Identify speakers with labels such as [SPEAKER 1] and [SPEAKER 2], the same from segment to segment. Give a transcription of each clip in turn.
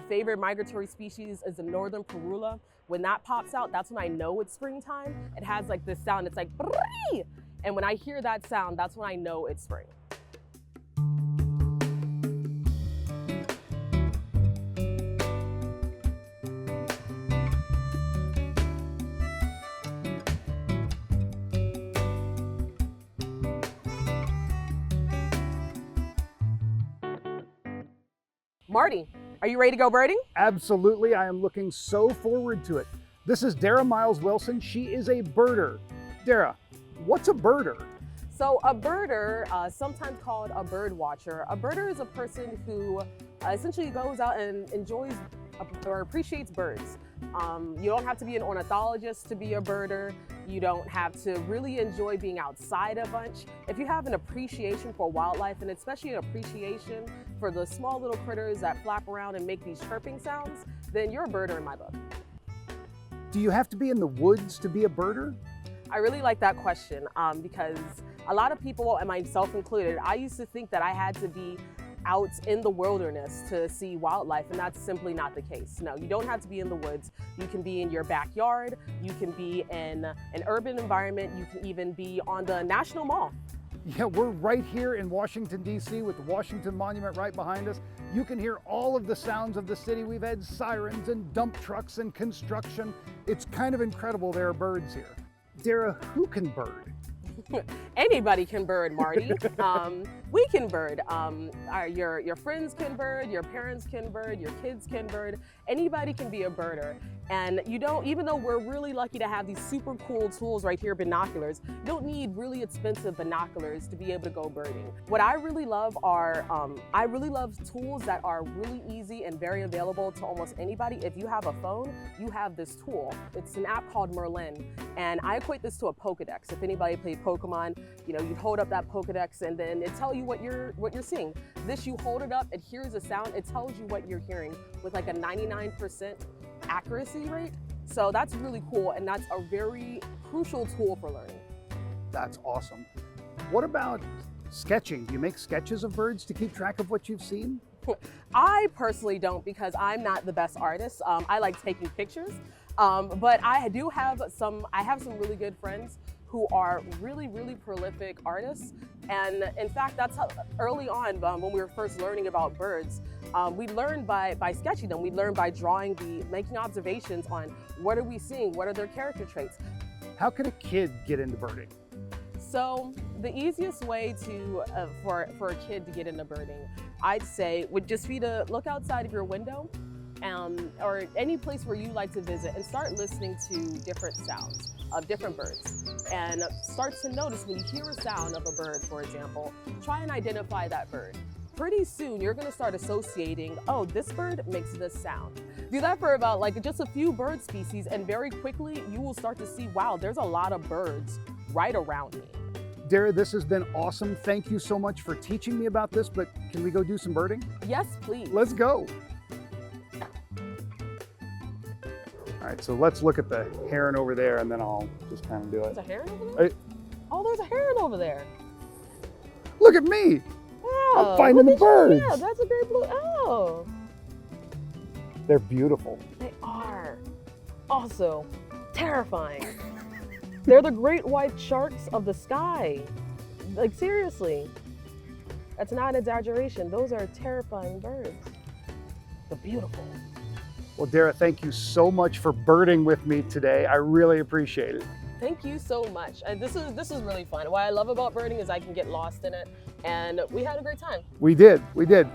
[SPEAKER 1] favorite migratory species is the northern parula. When that pops out, that's when I know it's springtime. It has like this sound, it's like, brrrr! And when I hear that sound, that's when I know it's spring. Marty, are you ready to go birding?
[SPEAKER 2] Absolutely, I am looking so forward to it. This is Dara Miles Wilson. She is a birder. Dara, what's a birder?
[SPEAKER 1] So a birder, sometimes called a bird watcher, a birder is a person who essentially goes out and enjoys or appreciates birds. You don't have to be an ornithologist to be a birder. You don't have to really enjoy being outside a bunch. If you have an appreciation for wildlife, and especially an appreciation for the small little critters that flap around and make these chirping sounds, then you're a birder in my book.
[SPEAKER 2] Do you have to be in the woods to be a birder?
[SPEAKER 1] I really like that question because a lot of people, and myself included, I used to think that I had to be out in the wilderness to see wildlife, and that's simply not the case. No, you don't have to be in the woods. You can be in your backyard, you can be in an urban environment, you can even be on the National Mall.
[SPEAKER 2] Yeah, we're right here in Washington, D.C. with the Washington Monument right behind us. You can hear all of the sounds of the city. We've had sirens and dump trucks and construction. It's kind of incredible there are birds here. Dara, who can bird?
[SPEAKER 1] Anybody can bird, Marty. We can bird. Your friends can bird, your parents can bird, your kids can bird. Anybody can be a birder. And you don't, even though we're really lucky to have these super cool tools right here, binoculars, you don't need really expensive binoculars to be able to go birding. What I really love are, I really love tools that are really easy and very available to almost anybody. If you have a phone, you have this tool. It's an app called Merlin, and I equate this to a Pokedex. If anybody played Pokemon, you know, you hold up that Pokedex and then it tells you what you're seeing. This, you hold it up, it hears a sound, it tells you what you're hearing with like a 99% accuracy rate. So that's really cool, and that's a very crucial tool for learning.
[SPEAKER 2] That's awesome. What about sketching? Do you make sketches of birds to keep track of what you've seen?
[SPEAKER 1] I personally don't, because I'm not the best artist. I like taking pictures, but I have some really good friends who are really, really prolific artists. And in fact, that's how early on, when we were first learning about birds, we learned by sketching them. We learned by making observations on what are we seeing, what are their character traits.
[SPEAKER 2] How can a kid get into birding?
[SPEAKER 1] So the easiest way for a kid to get into birding, I'd say, would just be to look outside of your window or any place where you like to visit and start listening to different sounds of different birds, and start to notice when you hear a sound of a bird, for example, try and identify that bird. Pretty soon you're going to start associating, oh, this bird makes this sound. Do that for about like just a few bird species, and very quickly you will start to see, wow, there's a lot of birds right around me.
[SPEAKER 2] Dara, this has been awesome. Thank you so much for teaching me about this, but can we go do some birding?
[SPEAKER 1] Yes, please.
[SPEAKER 2] Let's go. All right, so let's look at the heron over there, and then I'll just kind of do it.
[SPEAKER 1] There's a heron over there? Oh, there's a heron over there.
[SPEAKER 2] Look at me.
[SPEAKER 1] Oh,
[SPEAKER 2] I'm finding the birds.
[SPEAKER 1] Yeah, that's a great blue. Oh.
[SPEAKER 2] They're beautiful.
[SPEAKER 1] They are. Also, terrifying. They're the great white sharks of the sky. Like, seriously. That's not an exaggeration. Those are terrifying birds. They're beautiful.
[SPEAKER 2] Well, Dara, thank you so much for birding with me today. I really appreciate it.
[SPEAKER 1] Thank you so much. This is really fun. What I love about birding is I can get lost in it, and we had a great time.
[SPEAKER 2] We did.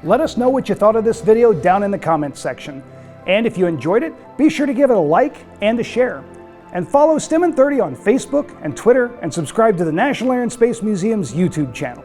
[SPEAKER 2] Let us know what you thought of this video down in the comments section. And if you enjoyed it, be sure to give it a like and a share. And follow STEM in 30 on Facebook and Twitter, and subscribe to the National Air and Space Museum's YouTube channel.